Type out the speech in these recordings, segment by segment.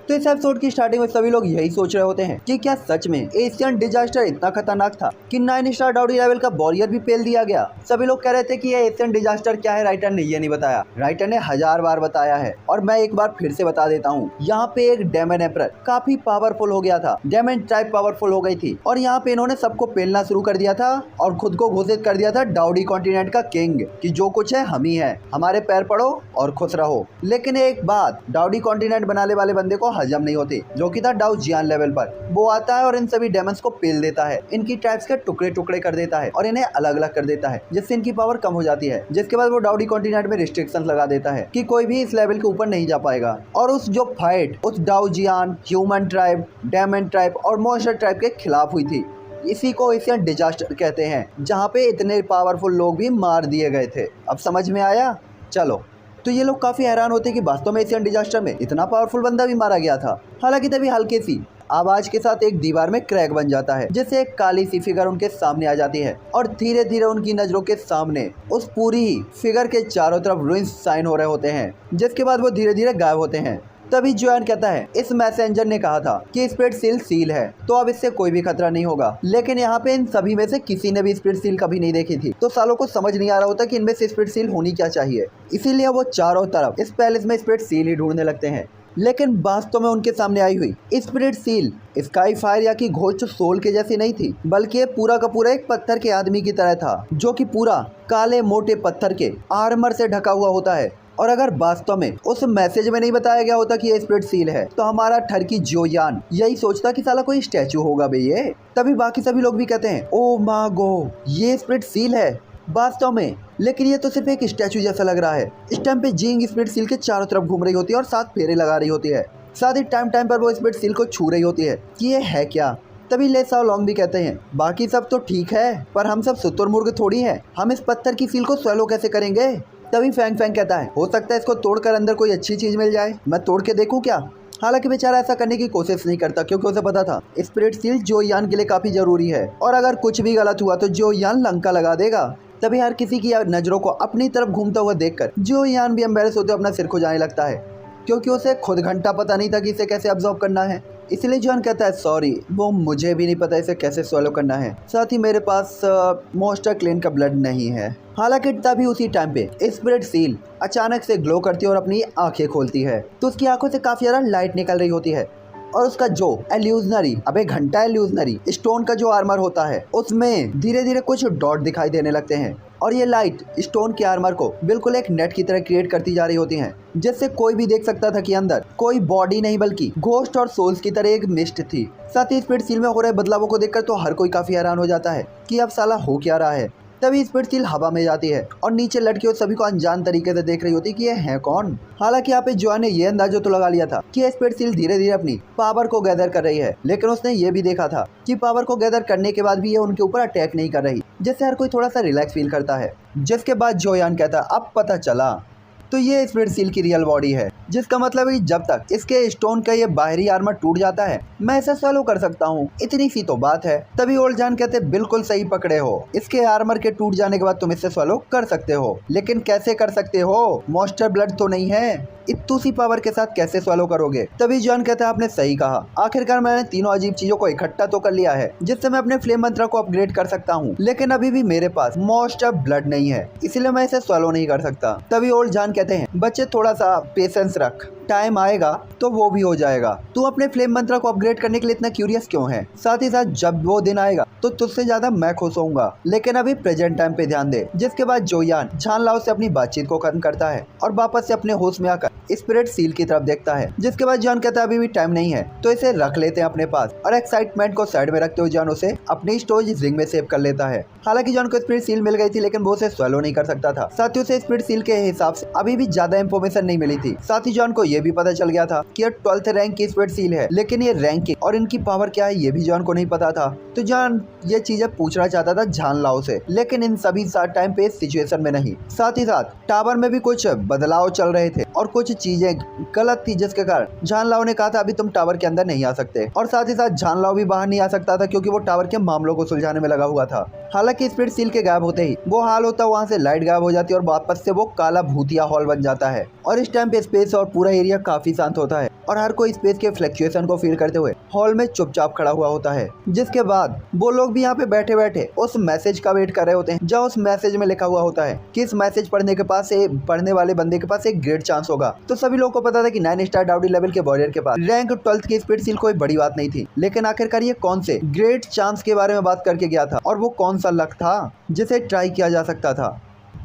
तो इस एपिसोड की स्टार्टिंग में सभी लोग यही सोच रहे होते हैं कि क्या सच में एशियन डिजास्टर इतना खतरनाक था कि 9 स्टार डाउडी लेवल का वॉरियर भी पेल दिया गया। सभी लोग कह रहे थे कि ये एशियन डिजास्टर क्या है, राइटर ने ये नहीं बताया। राइटर ने 1000 बार बताया है और मैं एक बार फिर से बता देता हूँ। यहाँ पे एक डेमन एम्परर काफी पावरफुल हो गया था, डेमन टाइप पावरफुल हो गई थी और यहाँ पे इन्होंने सबको पेलना शुरू कर दिया था और खुद को घोषित कर दिया था डाउडी कॉन्टिनेंट का किंग कि जो कुछ है हम ही है, हमारे पैर पड़ो और खुश रहो। लेकिन एक बात डाउडी कॉन्टिनेंट बनाने वाले बंदे को हजम नहीं होती, जो कि था डाउ जियान लेवल पर। वो आता है और इन सभी डेमन्स को पेल देता है, इनकी टाइप्स के टुकड़े टुकड़े कर देता है और इन्हें अलग अलग कर देता है, जिससे इनकी पावर कम हो जाती है। जिसके बाद वो डाउडी कॉन्टिनेंट में रिस्ट्रिक्शन लगा देता है कि कोई भी इस लेवल के ऊपर नहीं जा पाएगा। और उस जो फाइट उस डाउ जियान, ह्यूमन ट्राइब, डेमन ट्राइब और मॉन्स्टर ट्राइब के खिलाफ हुई थी, इसी को एशियन डिजास्टर कहते हैं, जहाँ पे इतने पावरफुल लोग भी मार दिए गए थे। अब समझ में आया? चलो, तो ये लोग काफी हैरान होते कि वास्तव में एशियन डिजास्टर में इतना पावरफुल बंदा भी मारा गया था। हालांकि तभी हल्की सी आवाज के साथ एक दीवार में क्रैक बन जाता है, जिससे एक काली सी फिगर उनके सामने आ जाती है और धीरे धीरे उनकी नजरों के सामने उस पूरी फिगर के चारों तरफ रुइंस साइन हो रहे होते हैं, जिसके बाद वो धीरे धीरे गायब होते हैं। तभी जोयान कहता है इस मैसेंजर ने कहा था कि स्पिरिट सील है, तो अब इससे कोई भी खतरा नहीं होगा। लेकिन यहाँ पे इन सभी में से किसी ने भी स्पिरिट सील कभी नहीं देखी थी, तो सालों को समझ नहीं आ रहा होता कि इनमें से स्पिरिट सील होनी क्या चाहिए। इसीलिए वो चारों तरफ इस पैलेस में स्पिरिट सील ही ढूंढने लगते हैं। लेकिन वास्तव में उनके सामने आई हुई स्पिरिट सील स्काई फायर या की घोस्ट सोल के जैसी नहीं थी, बल्कि पूरा का पूरा एक पत्थर के आदमी की तरह था, जो कि पूरा काले मोटे पत्थर के आर्मर से ढका हुआ होता है। और अगर वास्तव में उस मैसेज में नहीं बताया गया होता कि ये स्पिरिट सील है, तो हमारा ठरकी जोयान यही सोचता कि साला कोई स्टैचू होगा भैया। तभी बाकी सभी लोग भी कहते हैं ओ माँ गो, ये स्पिरिट सील है वास्तव में, लेकिन ये तो सिर्फ एक स्टैचू जैसा लग रहा है। इस टाइम पे जिंग स्पिरिट सील के चारों तरफ घूम रही होती है और 7 फेरे लगा रही होती है। साथ ही टाइम टाइम पर वो स्पिरिट सील को छू रही होती है कि ये है क्या। तभी ले साओ लॉन्ग भी कहते हैं बाकी सब तो ठीक है, पर हम सब शुतुरमुर्ग थोड़ी है, हम इस पत्थर की सील को स्वैलो कैसे करेंगे। तभी फैंग फैंग कहता है हो सकता है इसको तोड़कर अंदर कोई अच्छी चीज मिल जाए, मैं तोड़ के देखूं क्या। हालांकि बेचारा ऐसा करने की कोशिश नहीं करता, क्योंकि उसे पता था स्पिरिट सील जोयान के लिए काफी जरूरी है और अगर कुछ भी गलत हुआ तो जोयान लंका लगा देगा। तभी हर किसी की नजरों को अपनी तरफ घूमता हुआ देखकर जोयान भी एम्बेरस होते अपना सिर खुजाने लगता है, क्योंकि उसे खुद घंटा पता नहीं था कि इसे कैसे ऑब्जर्व करना है। इसलिए जोयान कहता है सॉरी, वो मुझे भी नहीं पता इसे कैसे स्वैलो करना है, साथ ही मेरे पास मॉन्स्टर क्लेन का ब्लड नहीं है। हालांकि तभी उसी टाइम पे स्पिरिट सील अचानक से ग्लो करती है और अपनी आंखें खोलती है, तो उसकी आंखों से काफी ज्यादा लाइट निकल रही होती है और उसका जो एल्यूजनरी घंटा एल्यूजनरी स्टोन का जो आर्मर होता है, उसमें धीरे धीरे कुछ डॉट दिखाई देने लगते हैं और ये लाइट स्टोन के आर्मर को बिल्कुल एक नेट की तरह क्रिएट करती जा रही होती हैं, जिससे कोई भी देख सकता था कि अंदर कोई बॉडी नहीं बल्कि घोस्ट और सोल्स की तरह एक मिस्ट थी। साथ ही स्पिरिट सील में हो रहे बदलावों को देखकर तो हर कोई काफी हैरान हो जाता है कि अब साला हो क्या रहा है। तभी स्पिरिट सील हवा में जाती है और नीचे लटके हुए सभी को अनजान तरीके से देख रही होती कि ये है कौन। हालांकि यहाँ पे जोयान ने ये अंदाजा तो लगा लिया था कि ये स्पिरिट सील धीरे धीरे अपनी पावर को गैदर कर रही है, लेकिन उसने ये भी देखा था कि पावर को गैदर करने के बाद भी ये उनके ऊपर अटैक नहीं कर रही, जिससे हर कोई थोड़ा सा रिलैक्स फील करता है। जिसके बाद जोयान कहता अब पता चला तो ये स्पिरिट सील की रियल बॉडी है, जिसका मतलब है कि जब तक इसके स्टोन का ये बाहरी आर्मर टूट जाता है मैं इसे स्वैलो कर सकता हूँ, इतनी सी तो बात है। तभी ओल्ड जान कहते बिल्कुल सही पकड़े हो, इसके आर्मर के टूट जाने के बाद तुम इसे स्वैलो कर सकते हो, लेकिन कैसे कर सकते हो, मॉन्स्टर ब्लड तो नहीं है, इतनी सी पावर के साथ कैसे स्वैलो करोगे। तभी जॉन कहता है आपने सही कहा, आखिरकार मैंने तीनों अजीब चीजों को इकट्ठा तो कर लिया है जिससे मैं अपने फ्लेम मंत्रा को अपग्रेड कर सकता हूँ, लेकिन अभी भी मेरे पास मॉन्स्टर ब्लड नहीं है, इसलिए मैं इसे स्वैलो नहीं कर सकता। तभी ओल्ड जान कहते हैं बच्चे थोड़ा सा पेशेंस रख, टाइम आएगा तो वो भी हो जाएगा, तू अपने फ्लेम मंत्रा को अपग्रेड करने के लिए इतना क्यूरियस क्यों है, साथ ही साथ जब वो दिन आएगा तो तुझसे ज्यादा मैं खुश होऊंगा, लेकिन अभी प्रेजेंट टाइम पे ध्यान दे। जिसके बाद जोयान झान लाओ से अपनी बातचीत को खत्म करता है और वापस से अपने होश में आकर स्पिरिट सील की तरफ देखता है। जिसके बाद जॉन कहता है अभी भी टाइम नहीं है तो इसे रख लेते हैं अपने पास, और एक्साइटमेंट को साइड में रखते हुए जॉन उसे अपनी स्टोरेज रिंग में सेव कर लेता है। हालांकि जॉन को स्पिरिट सील मिल गई थी, लेकिन वो उसे स्वैलो नहीं कर सकता था, साथ ही उसे स्पिरिट सील के हिसाब से अभी भी ज्यादा इंफॉर्मेशन नहीं मिली थी। साथ ही जॉन को ये भी पता चल गया था कि ये 12th रैंक की स्पिरिट सील है, लेकिन ये रैंकिंग और इनकी पावर क्या है ये भी जॉन को नहीं पता था। तो जॉन ये चीजें पूछना चाहता था झान लाओ से, लेकिन इन सभी टाइम पे सिचुएशन में नहीं। साथ ही साथ टावर में भी कुछ बदलाव चल रहे थे और कुछ चीजें गलत थी, जिसके कारण झान लाओ ने कहा था अभी तुम टावर के अंदर नहीं आ सकते, और साथ ही साथ झान लाओ भी बाहर नहीं आ सकता था क्योंकि वो टावर के मामलों को सुलझाने में लगा हुआ था। हालांकि स्पिरिट सील के गायब होते ही वो हाल होता वहाँ से लाइट गायब हो जाती और वापस से वो काला भूतिया हॉल हॉल बन जाता है और इस टाइम पे स्पेस और पूरा एरिया काफी शांत होता है और हर कोई स्पेस के फ्लक्चुएशन को फील करते हुए हॉल में चुपचाप खड़ा हुआ होता है। जिसके बाद वो लोग भी यहाँ पे बैठे बैठे उस मैसेज का वेट कर रहे होते हैं, जहाँ उस मैसेज में लिखा हुआ होता है कि इस मैसेज पढ़ने वाले बंदे के पास एक ग्रेट चांस होगा। तो सभी लोगों को पता था कि 9 स्टार डाउडी लेवल के वॉरियर के पास रैंक 12th की स्पीड सील कोई बड़ी बात नहीं थी, लेकिन आखिरकार ये कौन से ग्रेट चांस के बारे में बात करके गया था और वो कौन सा लक था जिसे ट्राई किया जा सकता था।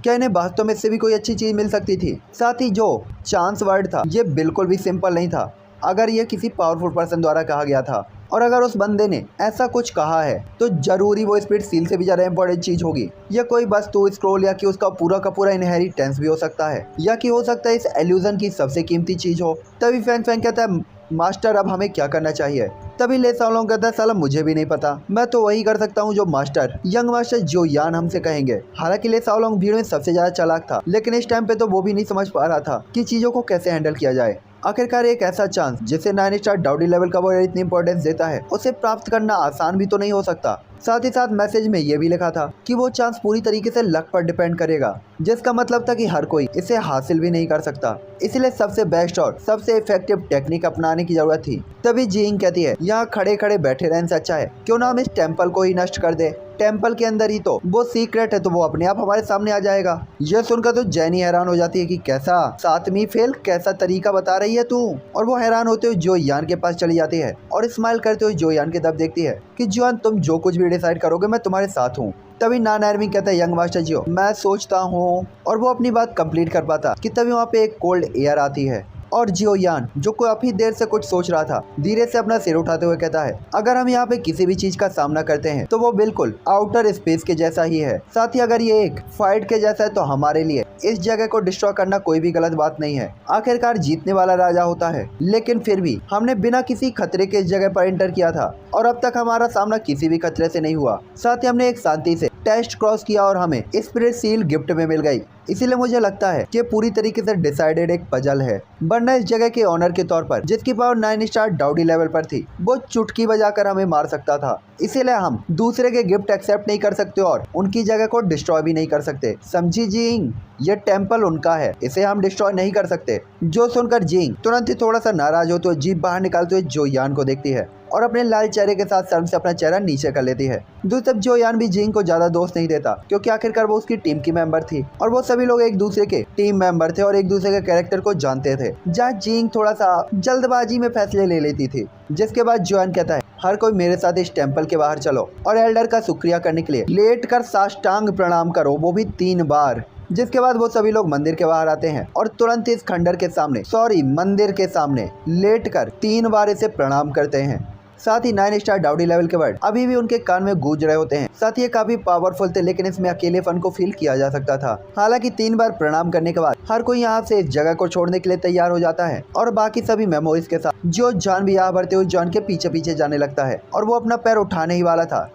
क्या इन्हें वास्तव में इससे भी कोई अच्छी चीज मिल सकती थी? साथ ही जो चांस वर्ड था ये बिल्कुल भी सिंपल नहीं था। अगर ये किसी पावरफुल पर्सन द्वारा कहा गया था और अगर उस बंदे ने ऐसा कुछ कहा है तो जरूरी वो स्पीड सील से भी ज्यादा इंपॉर्टेंट चीज होगी। या कोई वस्तु, स्क्रोल या कि उसका पूरा का पूरा इनहेरिटेंस भी हो सकता है, या कि हो सकता है इस एल्यूजन की सबसे कीमती चीज हो। तभी फैंग कहता है मास्टर अब हमें क्या करना चाहिए? तभी ले सालों कहता है साला मुझे भी नहीं पता, मैं तो वही कर सकता हूँ जो मास्टर यंग मास्टर जो यान हमसे कहेंगे। हालांकि ले सालों भीड़ में सबसे ज्यादा चालाक था, लेकिन इस टाइम पे तो वो भी नहीं समझ पा रहा था कि चीजों को कैसे हैंडल किया जाए। आखिरकार एक ऐसा चांस जिसे 9 स्टार डाउडी लेवल का वॉरियर इतनी इंपॉर्टेंस देता है उसे प्राप्त करना आसान भी तो नहीं हो सकता। साथ ही साथ मैसेज में ये भी लिखा था कि वो चांस पूरी तरीके से लक पर डिपेंड करेगा, जिसका मतलब था कि हर कोई इसे हासिल भी नहीं कर सकता। इसलिए सबसे बेस्ट और सबसे इफेक्टिव टेक्निक अपनाने की जरूरत थी। तभी जीइंग कहती है यहाँ खड़े खड़े बैठे रहने से अच्छा है क्यों ना हम इस टेम्पल को ही नष्ट कर दे। टेम्पल के अंदर ही तो वो सीक्रेट है, तो वो अपने आप हमारे सामने आ जाएगा। यह सुनकर तो जैनी हैरान हो जाती है कि कैसा 7वीं फेल, कैसा तरीका बता रही है तू। और वो हैरान होते हुए जो यान के पास चली जाती है और स्माइल करते हुए जो यान की तरफ देखती है कि जोयान तुम जो कुछ भी डिसाइड करोगे मैं तुम्हारे साथ हूँ। तभी नान एरविंग कहता है यंग मास्टर जी मैं सोचता हूँ, और वो अपनी बात कंप्लीट कर पाता कि तभी वहाँ पे एक कोल्ड एयर आती है और जियो यान जो काफी देर से कुछ सोच रहा था धीरे से अपना सिर उठाते हुए कहता है अगर हम यहाँ पे किसी भी चीज का सामना करते हैं तो वो बिल्कुल आउटर स्पेस के जैसा ही है। साथ ही अगर ये एक फाइट के जैसा है तो हमारे लिए इस जगह को डिस्ट्रॉय करना कोई भी गलत बात नहीं है। आखिरकार जीतने वाला राजा होता है, लेकिन फिर भी हमने बिना किसी खतरे के इस जगह पर एंटर किया था और अब तक हमारा सामना किसी भी खतरे से नहीं हुआ। साथ ही हमने एक शांति से टेस्ट क्रॉस किया और हमें स्पिरिट सील गिफ्ट में मिल गई। इसीलिए मुझे लगता है कि पूरी तरीके से डिसाइडेड एक पजल है। वरना इस जगह के ऑनर के तौर पर जिसकी पावर 9 स्टार डाउडी लेवल पर थी वो चुटकी बजाकर हमें मार सकता था। इसीलिए हम दूसरे के गिफ्ट एक्सेप्ट नहीं कर सकते और उनकी जगह को डिस्ट्रॉय भी नहीं कर सकते। समझी जीइंग? ये टेम्पल उनका है, इसे हम डिस्ट्रॉय नहीं कर सकते। जो सुनकर जीइंग तुरंत ही थोड़ा सा नाराज होते हुए जीप बाहर निकालते हुए जोयान को देखती है और अपने लाल चेहरे के साथ शर्म से अपना चेहरा नीचे कर लेती है। दूसरी तरफ जोयान भी जीइंग को ज्यादा दोस्त नहीं देता क्योंकि आखिरकार वो उसकी टीम की मेंबर थी और वो सभी लोग एक दूसरे के टीम मेंबर थे और एक दूसरे के कैरेक्टर को जानते थे। जहाँ जीइंग थोड़ा सा जल्दबाजी में फैसले ले लेती थी। जिसके बाद जोयान कहता है हर कोई मेरे साथ इस टेम्पल के बाहर चलो और एल्डर का शुक्रिया करने के लिए लेट कर साष्टांग प्रणाम करो, वो भी 3 बार। जिसके बाद वो सभी लोग मंदिर के बाहर आते हैं और तुरंत इस खंडर के सामने मंदिर के सामने लेट कर 3 बार इसे प्रणाम करते हैं। साथ ही 9 स्टार डाउडी लेवल के वर्ड अभी भी उनके कान में गूंज रहे होते हैं। साथ ही ये काफी पावरफुल थे, लेकिन इसमें अकेलेपन को फील किया जा सकता था। हालांकि 3 बार प्रणाम करने के बाद हर कोई यहाँ से इस जगह को छोड़ने के लिए तैयार हो जाता है और बाकी सभी मेमोरीज के साथ जो जॉन भी यहाँ भरते हुए जॉन के पीछे पीछे जाने लगता है और वो अपना पैर उठाने ही वाला था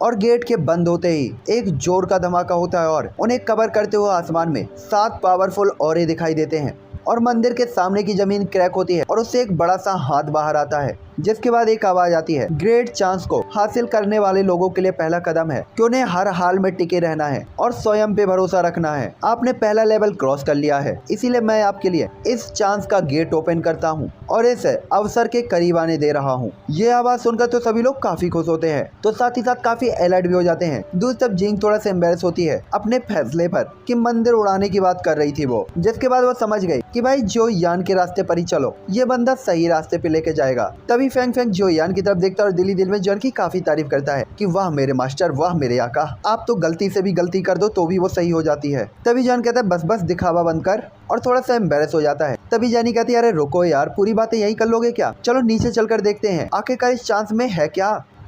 और गेट के बंद होते ही एक जोर का धमाका होता है और उन्हें कवर करते हुए आसमान में 7 पावरफुल औरे दिखाई देते हैं और मंदिर के सामने की जमीन क्रैक होती है और उससे एक बड़ा सा हाथ बाहर आता है। जिसके बाद एक आवाज आती है ग्रेट चांस को हासिल करने वाले लोगों के लिए पहला कदम है कि उन्हें हर हाल में टिके रहना है और स्वयं पे भरोसा रखना है। आपने पहला लेवल क्रॉस कर लिया है, इसीलिए मैं आपके लिए इस चांस का गेट ओपन करता हूँ और इस अवसर के करीब आने दे रहा हूँ। ये आवाज सुनकर तो सभी लोग काफी खुश होते हैं, तो साथ ही साथ काफी अलर्ट भी हो जाते हैं। दूसरी तरफ जीइंग थोड़ा सा एम्बेरस होती है अपने फैसले पर कि मंदिर उड़ाने की बात कर रही थी वो। जिसके बाद वो समझ गई कि भाई जो यान के रास्ते पर ही चलो, ये बंदा सही रास्ते पे लेके जाएगा। तभी फैंग जो यान की तरफ देखता है और दिली दिल में जॉन की काफी तारीफ करता है कि वाह मेरे मास्टर, वाह मेरे आका, आप तो गलती से भी गलती कर दो तो भी वो सही हो जाती है। तभी जॉन कहता है बस बस दिखावा बंद कर और थोड़ा सा एम्बेरस हो जाता है। तभी जैनी कहती है अरे रुको यार, पूरी बातें यही कर लोगे क्या? चलो नीचे चलकर देखते हैं आखिरकार इस चांस में है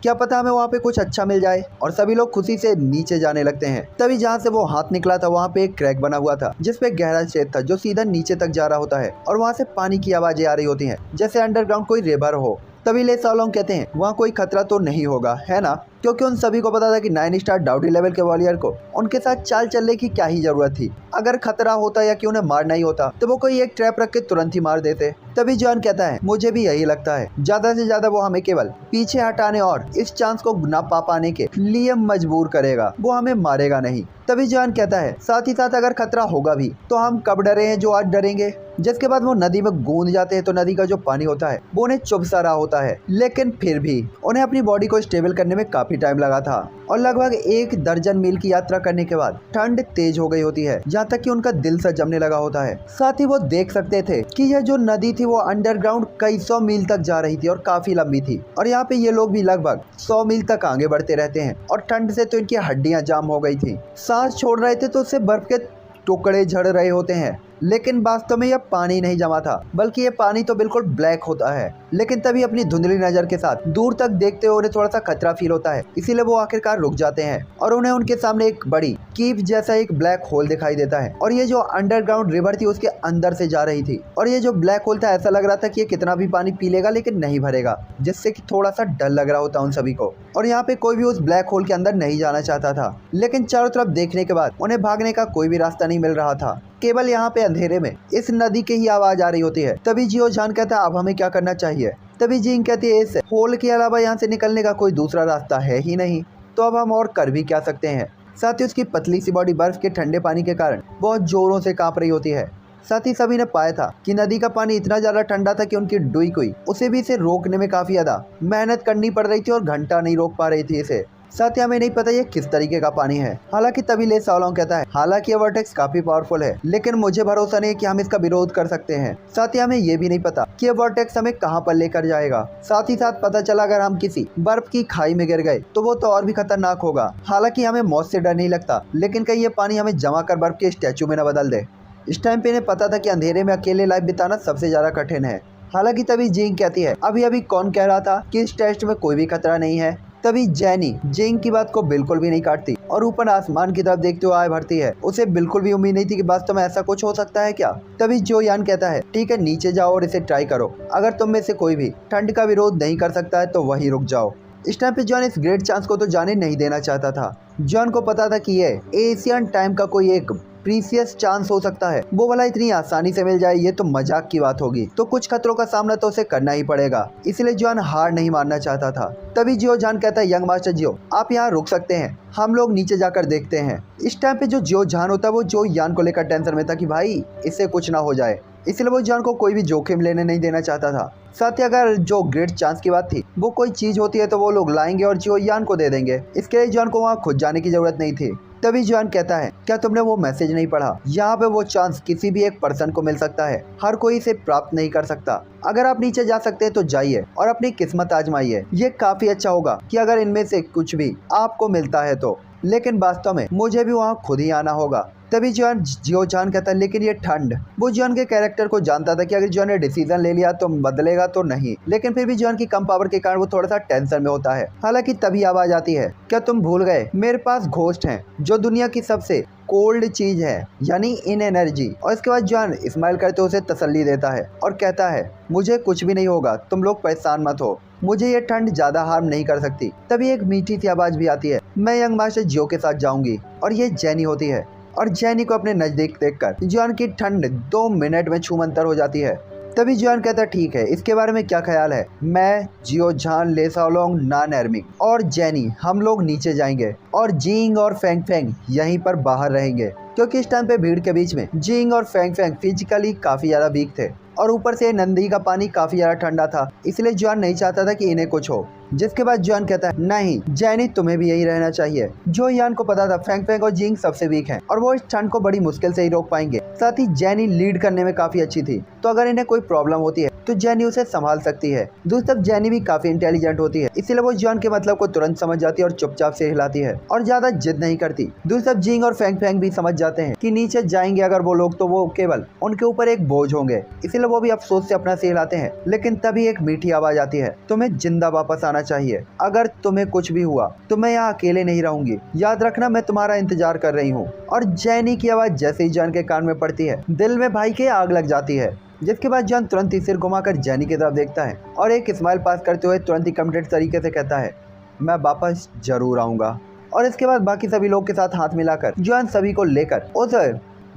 क्या पता हमें वहाँ पे कुछ अच्छा मिल जाए। और सभी लोग खुशी से नीचे जाने लगते हैं। तभी जहाँ से वो हाथ निकला था वहाँ पे एक क्रैक बना हुआ था जिसपे गहरा छेद था जो सीधा नीचे तक जा रहा होता है और वहाँ से पानी की आवाजें आ रही होती हैं जैसे अंडरग्राउंड कोई रिवर हो। तभी ले सालोंग कहते हैं वहाँ कोई खतरा तो नहीं होगा, है ना? क्योंकि उन सभी को पता था कि 9 स्टार डाउडी लेवल के वॉरियर को उनके साथ चाल चलने की क्या ही जरूरत थी। अगर खतरा होता या कि उन्हें मारना ही होता तो वो कोई एक ट्रैप रख के तुरंत ही मार देते। तभी जॉन कहता है मुझे भी यही लगता है, ज्यादा से ज्यादा वो हमें केवल पीछे हटाने और इस चांस को ना पा पाने के लिए मजबूर करेगा, वो हमें मारेगा नहीं। तभी जॉन कहता है साथ ही साथ अगर खतरा होगा भी तो हम कब डरे हैं जो आज डरेंगे। जिसके बाद वो नदी में गूंद जाते हैं तो नदी का जो पानी होता है वो उन्हें चुभ सा रहा होता है, लेकिन फिर भी उन्हें अपनी बॉडी को स्टेबल करने में काफी टाइम लगा था और लगभग 1 दर्जन मील की यात्रा करने के बाद ठंड तेज हो गई होती है, जहाँ तक कि उनका दिल सा जमने लगा होता है। साथ ही वो देख सकते थे कि यह जो नदी थी वो अंडरग्राउंड कई 100 मील तक जा रही थी और काफी लंबी थी और यहाँ पे ये लोग भी लगभग 100 मील तक आगे बढ़ते रहते हैं और ठंड से तो इनकी हड्डियां जाम हो गई थी। सांस छोड़ रहे थे तो उससे बर्फ के टुकड़े झड़ रहे होते हैं, लेकिन वास्तव में यह पानी नहीं जमा था बल्कि यह पानी तो बिल्कुल ब्लैक होता है। लेकिन तभी अपनी धुंधली नजर के साथ दूर तक देखते हुए उन्हें थोड़ा सा खतरा फील होता है, इसीलिए वो आखिरकार रुक जाते हैं और उन्हें उनके सामने एक बड़ी कीप जैसा एक ब्लैक होल दिखाई देता है और ये जो अंडरग्राउंड रिवर थी उसके अंदर से जा रही थी और ये जो ब्लैक होल था ऐसा लग रहा था कि ये कितना भी पानी पी लेगा लेकिन नहीं भरेगा, जिससे कि थोड़ा सा डर लग रहा होता उन सभी को। और यहाँ पे कोई भी उस ब्लैक होल के अंदर नहीं जाना चाहता था, लेकिन चारों तरफ देखने के बाद उन्हें भागने का कोई भी रास्ता नहीं मिल रहा था, केवल यहाँ पे अंधेरे में इस नदी की ही आवाज आ रही होती है। तभी जियो जान कहता है अब हमें क्या करना चाहिए। तभी जीन कहती है इस होल के अलावा यहाँ से निकलने का कोई दूसरा रास्ता है ही नहीं, तो अब हम और कर भी क्या सकते हैं। साथ ही उसकी पतली सी बॉडी बर्फ के ठंडे पानी के कारण बहुत जोरों से कांप रही होती है। साथ ही सभी ने पाया था कि नदी का पानी इतना ज्यादा ठंडा था कि उनकी डुई कोई उसे भी इसे रोकने में काफी ज्यादा मेहनत करनी पड़ रही थी और घंटा नहीं रोक पा रही थी इसे। साथ ही हमें नहीं पता ये किस तरीके का पानी है। हालांकि तभी ले साओलोंग कहता है हालांकि ये वर्टेक्स काफी पावरफुल है, लेकिन मुझे भरोसा नहीं कि हम इसका विरोध कर सकते हैं। साथ ही हमें ये भी नहीं पता कि ये वर्टेक्स हमें कहां पर लेकर जाएगा। साथ ही साथ पता चला अगर हम किसी बर्फ की खाई में गिर गए तो वो तो और भी खतरनाक होगा। हालांकि हमें मौत से डर नहीं लगता, लेकिन कहीं ये पानी हमें जमा कर बर्फ के स्टैचू में न बदल दे। इस टाइम पे इन्हें पता था कि अंधेरे में अकेले लाइफ बिताना सबसे ज्यादा कठिन है। हालांकि तभी जिंग कहती है अभी अभी कौन कह रहा था कि इस टेस्ट में कोई भी खतरा नहीं है। तभी जैनी जिंग की बात को बिल्कुल भी नहीं काटती और ऊपर आसमान की तरफ देखते हुए आए भरती है। उसे बिल्कुल भी उम्मीद नहीं थी कि वास्तव में ऐसा कुछ हो सकता है क्या। तभी जो यान कहता है ठीक है नीचे जाओ और इसे ट्राई करो, अगर तुम में से कोई भी ठंड का विरोध नहीं कर सकता है तो वही रुक जाओ। इस टाइम पे जॉन इस ग्रेट चांस को तो जाने नहीं देना चाहता था। जॉन को पता था कि ये एशियन टाइम का कोई एक प्रीसियस चांस हो सकता है, वो वाला इतनी आसानी से मिल जाए ये तो मजाक की बात होगी, तो कुछ खतरों का सामना तो उसे करना ही पड़ेगा। इसलिए जॉन हार नहीं मानना चाहता था। तभी जियो जान कहता है यंग मास्टर जियो आप यहाँ रुक सकते हैं, हम लोग नीचे जाकर देखते हैं। इस टाइम पे जो जियो जान होता है वो जो यान को लेकर टेंशन में था कि भाई इससे कुछ ना हो जाए, इसलिए वो जान को कोई भी जोखिम लेने नहीं देना चाहता था। साथ ही अगर जो ग्रेट चांस की बात थी वो कोई चीज होती है तो वो लोग लाएंगे और जियो यान को दे देंगे, इसके लिए जॉन को वहाँ खुद जाने की जरूरत नहीं थी। तभी जॉन कहता है क्या तुमने वो मैसेज नहीं पढ़ा, यहाँ पे वो चांस किसी भी एक पर्सन को मिल सकता है, हर कोई इसे प्राप्त नहीं कर सकता। अगर आप नीचे जा सकते हैं तो जाइए और अपनी किस्मत आजमाइए, ये काफी अच्छा होगा कि अगर इनमें से कुछ भी आपको मिलता है तो, लेकिन वास्तव में मुझे भी वहाँ खुद ही आना होगा। तभी जॉन जियो जान कहता है लेकिन ये ठंड, वो जॉन के कैरेक्टर को जानता था कि अगर जॉन ने डिसीजन ले लिया तो बदलेगा तो नहीं, लेकिन फिर भी जॉन की कम पावर के कारण वो थोड़ा सा टेंशन में होता है। हालांकि तभी आवाज आती है क्या तुम भूल गए मेरे पास घोस्ट हैं जो दुनिया की सबसे कोल्ड चीज है यानी इन एनर्जी। और इसके बाद जॉन स्माइल करते उसे तसल्ली देता है और कहता है मुझे कुछ भी नहीं होगा, तुम लोग परेशान मत हो, मुझे ये ठंड ज्यादा हार्म नहीं कर सकती। तभी एक मीठी सी आवाज भी आती है मैं यंग मास्टर जियो के साथ जाऊंगी, और ये जैनी होती है। और जैनी को अपने नजदीक देखकर जॉन की ठंड 2 मिनट में छूमंतर हो जाती है। तभी जॉन कहता है ठीक है इसके बारे में क्या ख्याल है, मैं जियो जान ले साओलोंग नान एर्मिंग और जैनी हम लोग नीचे जाएंगे और जिंग और फेंग फेंग यहीं पर बाहर रहेंगे, क्योंकि इस टाइम पे भीड़ के बीच में जिंग और फेंग फेंग फिजिकली काफी ज्यादा वीक थे और ऊपर से नंदी का पानी काफी ज्यादा ठंडा था, इसलिए जॉन नहीं चाहता था कि इन्हें कुछ हो। जिसके बाद जॉन कहता है नहीं जैनी तुम्हें भी यही रहना चाहिए। जो यान को पता था फेंग फेंग और जिंग सबसे वीक हैं और वो इस ठंड को बड़ी मुश्किल से ही रोक पाएंगे। साथ ही जैनी लीड करने में काफी अच्छी थी, तो अगर इन्हें कोई प्रॉब्लम होती है तो जैनी उसे संभाल सकती है। दूसरी तरफ जैनी भी काफी इंटेलिजेंट होती है, इसीलिए वो जॉन के मतलब को तुरंत समझ जाती है और चुपचाप से हिलाती है और ज्यादा जिद नहीं करती। दूसरी तरफ जिंग और फेंग फेंग भी समझ जाते हैं कि नीचे जाएंगे अगर वो लोग तो वो केवल उनके ऊपर एक बोझ होंगे, इसीलिए वो भी अफसोस से अपना सिर हिलाते हैं। लेकिन तभी एक मीठी आवाज आती है तुम्हें जिंदा वापस आना चाहिए, अगर तुम्हें कुछ भी हुआ तो मैं यहाँ अकेले नहीं रहूंगी, याद रखना मैं तुम्हारा इंतजार कर रही हूँ। और जैनी की आवाज जैसे ही जॉन के कान में पड़ती है दिल में भाई के आग लग जाती है। जिसके बाद जॉन तुरंत ही सिर घुमाकर जैनी की तरफ देखता है और एक स्माइल पास करते हुए तुरंत ही कमिटेड तरीके से कहता है मैं वापस जरूर आऊँगा। और इसके बाद बाकी सभी लोग के साथ हाथ मिलाकर जॉन सभी को लेकर उस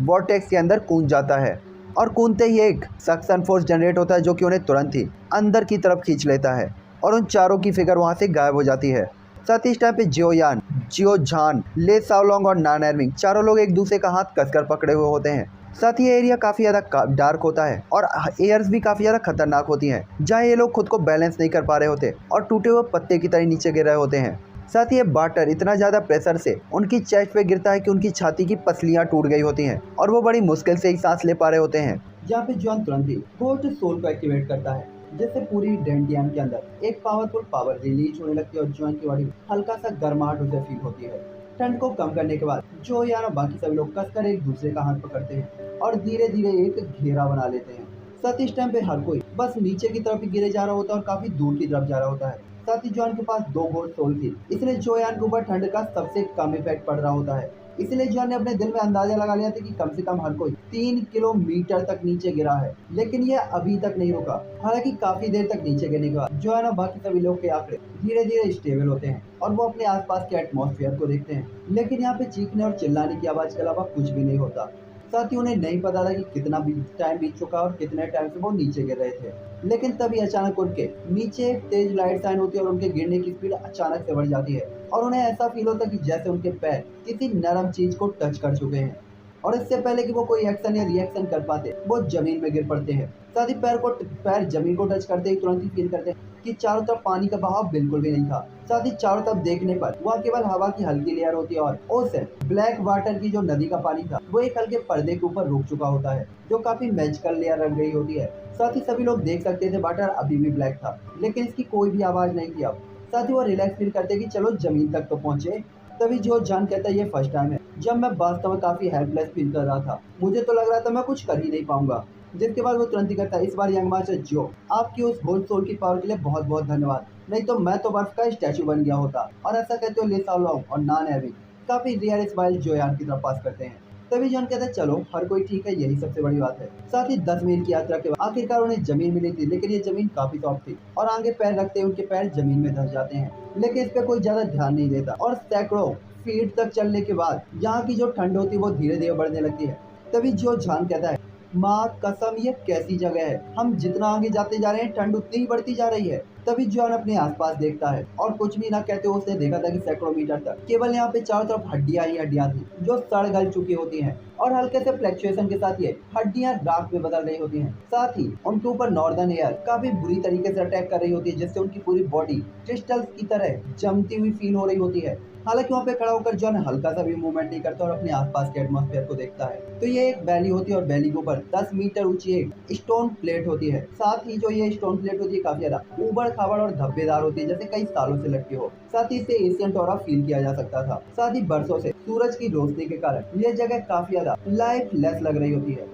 वॉर्टेक्स के अंदर कूद जाता है और कूदते ही एक सक्शन फोर्स जनरेट होता है जो कि उन्हें तुरंत ही अंदर की तरफ खींच लेता है और उन चारों की फिगर वहाँ से गायब हो जाती है। साथ ही इस टाइम पे जियोयान, जियो झान, ले साओलोंग और नान एर्मिंग चारों लोग एक दूसरे का हाथ कसकर पकड़े हुए होते हैं। साथ ही ये एरिया काफ़ी ज़्यादा डार्क होता है और एयर्स भी काफ़ी ज़्यादा खतरनाक होती हैं, जहाँ ये लोग खुद को बैलेंस नहीं कर पा रहे होते और टूटे हुए पत्ते की तरह नीचे गिर रहे होते हैं। साथ ही ये बाटर इतना ज़्यादा प्रेशर से उनकी चेस्ट पे गिरता है कि उनकी छाती की पसलियाँ टूट गई होती हैं और वो बड़ी मुश्किल से ही सांस ले पा रहे होते हैं। जहाँ पे जॉन तुरंत ही गोस्ट सोल को एक्टिवेट करता है, जिससे पूरी डेंटियन के अंदर एक पावरफुल पावर रिलीज होने लगती है और जॉन की बॉडी में हल्का सा गर्माहट उसे फील होती है। ठंड को कम करने के बाद जो यार बाकी सभी लोग कसकर एक दूसरे का हाथ पकड़ते हैं और धीरे धीरे एक घेरा बना लेते हैं। साथ ही इस टाइम पे हर कोई बस नीचे की तरफ ही गिरे जा रहा होता है और काफी दूर की तरफ जा रहा होता है। साथ ही जॉन के पास 2 गोल्ड सोल थी, इसलिए जोयान के ऊपर ठंड का सबसे कम इफेक्ट पड़ रहा होता है। इसलिए जॉन ने अपने दिल में अंदाजा लगा लिया था कि कम से कम हर कोई 3 किलोमीटर तक नीचे गिरा है, लेकिन यह अभी तक नहीं रुका। हालांकि काफी देर तक नीचे गिरने के बाद जॉन और बाकी सभी लोग के आंकड़े धीरे धीरे स्टेबल होते हैं और वो अपने आसपास के एटमॉस्फेयर को देखते हैं, लेकिन यहाँ पे चीखने और चिल्लाने की आवाज के अलावा कुछ भी नहीं होता। साथ ही उन्हें नहीं पता था कि कितना भी टाइम बीत चुका और कितने टाइम से वो नीचे गिर रहे थे। लेकिन तभी अचानक उनके नीचे एक तेज लाइट साइन होती है और उनके गिरने की स्पीड अचानक से बढ़ जाती है और उन्हें ऐसा फील होता है कि जैसे उनके पैर किसी नरम चीज को टच कर चुके हैं और इससे पहले कि वो कोई एक्शन या रिएक्शन कर पाते वो जमीन में गिर पड़ते हैं। साथ ही पैर जमीन को टच करते ही तुरंत ही फील करते हैं कि चारों तरफ पानी का बहाव बिल्कुल भी नहीं था। साथ ही चारों तरफ देखने पर वहाँ केवल हवा की हल्की लेयर होती है और उस ब्लैक वाटर की जो नदी का पानी था वो एक हल्के पर्दे के ऊपर रुक चुका होता है, जो काफी मैजिकल लेयर रख गई होती है। साथ ही सभी लोग देख सकते थे वाटर अभी भी ब्लैक था, लेकिन इसकी कोई भी आवाज नहीं थी अब। साथ ही वो रिलैक्स फील करते कि चलो जमीन तक तो पहुंचे। तभी जो जान कहता है ये फर्स्ट टाइम है जब मैं वास्तव में काफी हेल्पलेस फील कर रहा था, मुझे तो लग रहा था मैं कुछ कर ही नहीं पाऊंगा। जिसके बाद वो तुरंत ही करता है, इस बार यंग मास्टर जो आपकी उस होल सोल की पावर के लिए बहुत बहुत धन्यवाद, नहीं तो मैं तो बर्फ का स्टैचू बन गया होता। और ऐसा कहते हुए ले साओलोंग और नान एर्मिंग काफी रियल स्माइल जोयान की तरफ पास करते हैं। तभी जॉन कहता है चलो हर कोई ठीक है, यही सबसे बड़ी बात है। साथ ही 10 मील की यात्रा के बाद आखिरकार उन्हें जमीन मिली थी, लेकिन ये जमीन काफी सॉफ्ट थी और आगे पैर रखते ही उनके पैर जमीन में धंस जाते हैं, लेकिन इस पे कोई ज्यादा ध्यान नहीं देता और सैकड़ों फीट तक चलने के बाद यहाँ की जो ठंड होती है वो धीरे धीरे बढ़ने लगती है। तभी जो जान कहता है, माँ कसम ये कैसी जगह है, हम जितना आगे जाते जा रहे हैं ठंड उतनी ही बढ़ती जा रही है। तभी जॉन अपने आसपास देखता है और कुछ भी ना कहते हुए उसने देखा था कि सैकड़ों मीटर तक केवल यहाँ पे चारों तरफ हड्डियां ही हड्डियां थी जो सड़ गल चुकी होती हैं और हल्के से फ्लक्चुएशन के साथ ये हड्डियां राख में बदल रही होती हैं। साथ ही उनके ऊपर नॉर्दर्न एयर काफी बुरी तरीके से अटैक कर रही होती है, जिससे उनकी पूरी बॉडी क्रिस्टल्स की तरह जमती हुई फील हो रही होती है। हालांकि वहाँ पे खड़ा होकर जॉन हल्का सा भी मूवमेंट नहीं करता और अपने आसपास के एटमॉस्फेयर को देखता है। तो ये एक वैली होती है और वैली के ऊपर 10 मीटर ऊंची एक स्टोन प्लेट होती है। साथ ही जो ये स्टोन प्लेट होती है काफी ज्यादा उबड़ खाबड़ और धब्बेदार होती है, जैसे कई सालों से लटकी हो। साथ ही इसे एशियन टोरा फील किया जा सकता था। साथ ही बरसों से सूरज की रोशनी के कारण ये जगह काफी ज्यादा लाइफ लेस लग रही होती है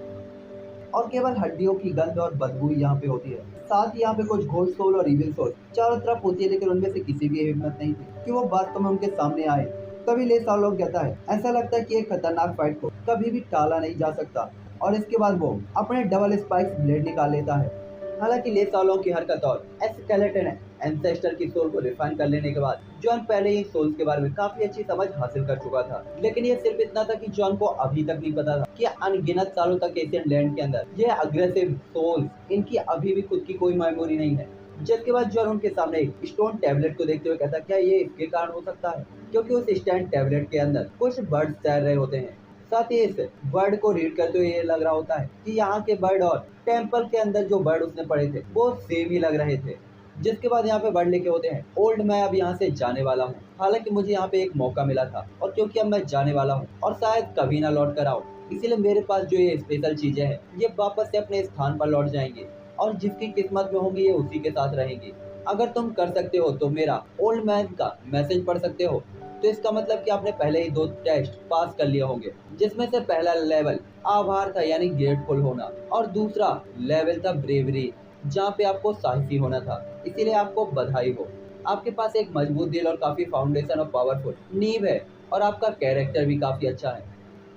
और केवल हड्डियों की गंध और बदबू यहाँ पे होती है। साथ ही यहाँ पे कुछ घोस्ट सोल और इविल सोल चारों तरफ होती है, लेकिन उनमें से किसी की हिम्मत नहीं थी कि वो वास्तव में उनके सामने आए। तभी ले साओलोंग कहता है, ऐसा लगता है कि एक खतरनाक फाइट को कभी भी टाला नहीं जा सकता और इसके बाद वो अपने डबल स्पाइक्स ब्लेड निकाल लेता है। हालांकि ले साओलोंग की हरकत और स्केलेटन एंसेस्टर की सोल को रिफाइन कर लेने के बाद जॉन पहले ही सोल्स के बारे में काफी अच्छी समझ हासिल कर चुका था, लेकिन ये सिर्फ इतना था कि जॉन को अभी तक नहीं पता था कि अनगिनत सालों तक एशियन लैंड के अंदर ये अग्रेसिव सोल्स इनकी अभी भी खुद की कोई मेमोरी नहीं है। जिसके बाद जॉन उनके सामने एक स्टोन टैबलेट को देखते हुए कहता, क्या ये इसके कारण हो सकता है? क्योंकि उस स्टैंड टैबलेट के अंदर कुछ बर्ड तैर रहे होते हैं। साथ ही इस बर्ड को रीड करते हुए ये लग रहा होता है कि यहाँ के बर्ड और टेम्पल के अंदर जो बर्ड उसने पढ़े थे वो सेम ही लग रहे थे। जिसके बाद यहाँ पे बर्ड लिखे होते हैं, ओल्ड मैं अब यहाँ से जाने वाला हूँ। हालांकि मुझे यहाँ पे एक मौका मिला था और क्योंकि अब मैं जाने वाला हूँ और शायद कभी ना लौट कर आऊँ, इसीलिए मेरे पास जो ये स्पेशल चीजें हैं ये वापस से अपने स्थान पर लौट जाएंगी और जिसकी किस्मत में होंगी ये उसी के साथ रहेंगी। अगर तुम कर सकते हो तो मेरा ओल्ड मैन का मैसेज पढ़ सकते हो, तो इसका मतलब कि आपने पहले ही 2 टेस्ट पास कर लिए होंगे, जिसमें से पहला लेवल आभार था यानी ग्रेटफुल होना और दूसरा लेवल था ब्रेवरी, जहाँ पे आपको साहसी होना था। इसीलिए आपको बधाई हो, आपके पास एक मजबूत दिल और काफी फाउंडेशन और पावरफुल नींव है और आपका कैरेक्टर भी काफी अच्छा है,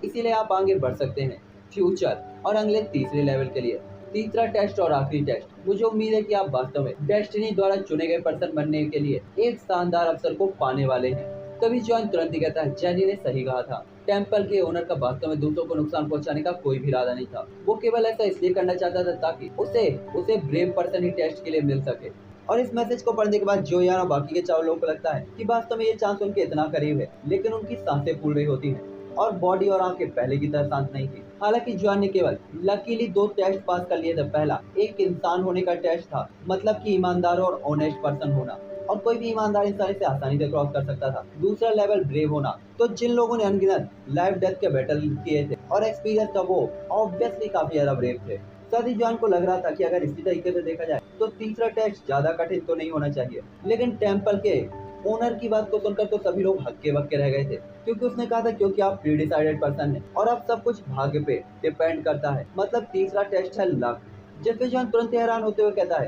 इसीलिए आप आगे बढ़ सकते हैं फ्यूचर और अगले तीसरे लेवल के लिए। तीसरा टेस्ट और आखिरी टेस्ट, मुझे उम्मीद है कि आप वास्तव में डेस्टिनी द्वारा चुने गए पर्सन बनने के लिए एक शानदार अवसर को पाने वाले हैं। तभी जॉन तुरंत ही कहता है, जेनी ने सही कहा था। टेम्पल के ओनर का वास्तव में दूसरों को नुकसान पहुंचाने का कोई भी इरादा नहीं था। वो केवल ऐसा इसलिए करना चाहता था ताकि उसे ब्रेव पर्सन ही टेस्ट के लिए मिल सके। और इस मैसेज को पढ़ने के बाद जोयान और बाकी के 4 लोगों को लगता है कि वास्तव में ये चांस उनके इतना करीब है, लेकिन उनकी सांसें फूल रही होती हैं और बॉडी और आंखें पहले की तरह शांत नहीं थी। हालांकि जोयान ने केवल लकीली 2 टेस्ट पास कर लिए थे। पहला एक इंसान होने का टेस्ट था, मतलब कि ईमानदार और ऑनेस्ट पर्सन होना, और कोई भी ईमानदार इंसान इसे आसानी से क्रॉस कर सकता था। दूसरा लेवल ब्रेव होना, तो जिन लोगों ने अनगिनत लाइफ डेथ के बैटल किए थे और एक्सपीरियंस था, वो ऑब्वियसली काफी ज्यादा ब्रेव थे। साथ ही जॉन को लग रहा था कि अगर इसी तरीके से देखा जाए तो तीसरा टेस्ट ज्यादा कठिन तो नहीं होना चाहिए। लेकिन टेम्पल के ओनर की बात को सुनकर तो सभी लोग हक्के बक्के रह गए थे, क्योंकि उसने कहा था क्योंकि आप प्री डिसाइडेड पर्सन हैं और अब सब कुछ भाग्य पे डिपेंड करता है, मतलब तीसरा टेस्ट है लक। जिसपे जॉन तुरंत ही हैरान होते हुए कहता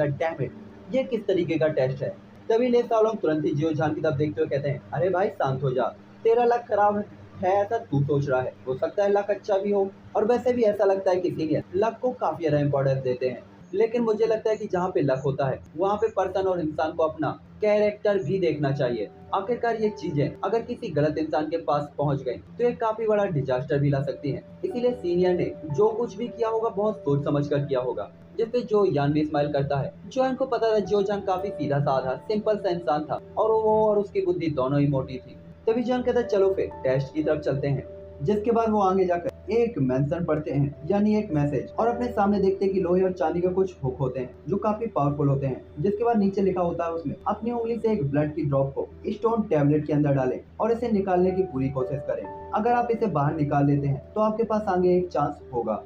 है, डैम इट, ये किस तरीके का टेस्ट है। तभी ले सालोंग तुरंत ही जियो जान की तरफ देखते हुए कहते हैं, अरे भाई शांत हो जा, तेरा लक खराब है ऐसा तू सोच रहा है, हो सकता है लक अच्छा भी हो। और वैसे भी ऐसा लगता है कि सीनियर लक को काफी ज्यादा इंपॉर्टेंस देते हैं, लेकिन मुझे लगता है कि जहाँ पे लक होता है वहाँ पे पर्सन और इंसान को अपना कैरेक्टर भी देखना चाहिए। आखिरकार ये चीजें अगर किसी गलत इंसान के पास पहुँच गई तो ये काफी बड़ा डिजास्टर भी ला सकती है। इसीलिए सीनियर ने जो कुछ भी किया होगा बहुत सोच समझ कर किया होगा। जिसपे जो यान भी स्माइल करता है। जो को पता था जो जान काफी सीधा साधा सिंपल सा इंसान था और वो और उसकी बुद्धि दोनों ही मोटी थी। तभी जॉन कहता है, चलो फिर टेस्ट की तरफ चलते हैं। जिसके बाद वो आगे जाकर एक मेंशन पढ़ते हैं, यानी एक मैसेज, और अपने सामने देखते हैं कि लोहे और चांदी के कुछ हुक होते हैं जो काफी पावरफुल होते हैं। जिसके बाद नीचे लिखा होता है उसमें, अपनी उंगली से एक ब्लड की ड्रॉप को स्टोन टैबलेट के अंदर डालें और इसे निकालने की पूरी कोशिश करें। अगर आप इसे बाहर निकाल लेते हैं तो आपके पास आगे एक चांस होगा।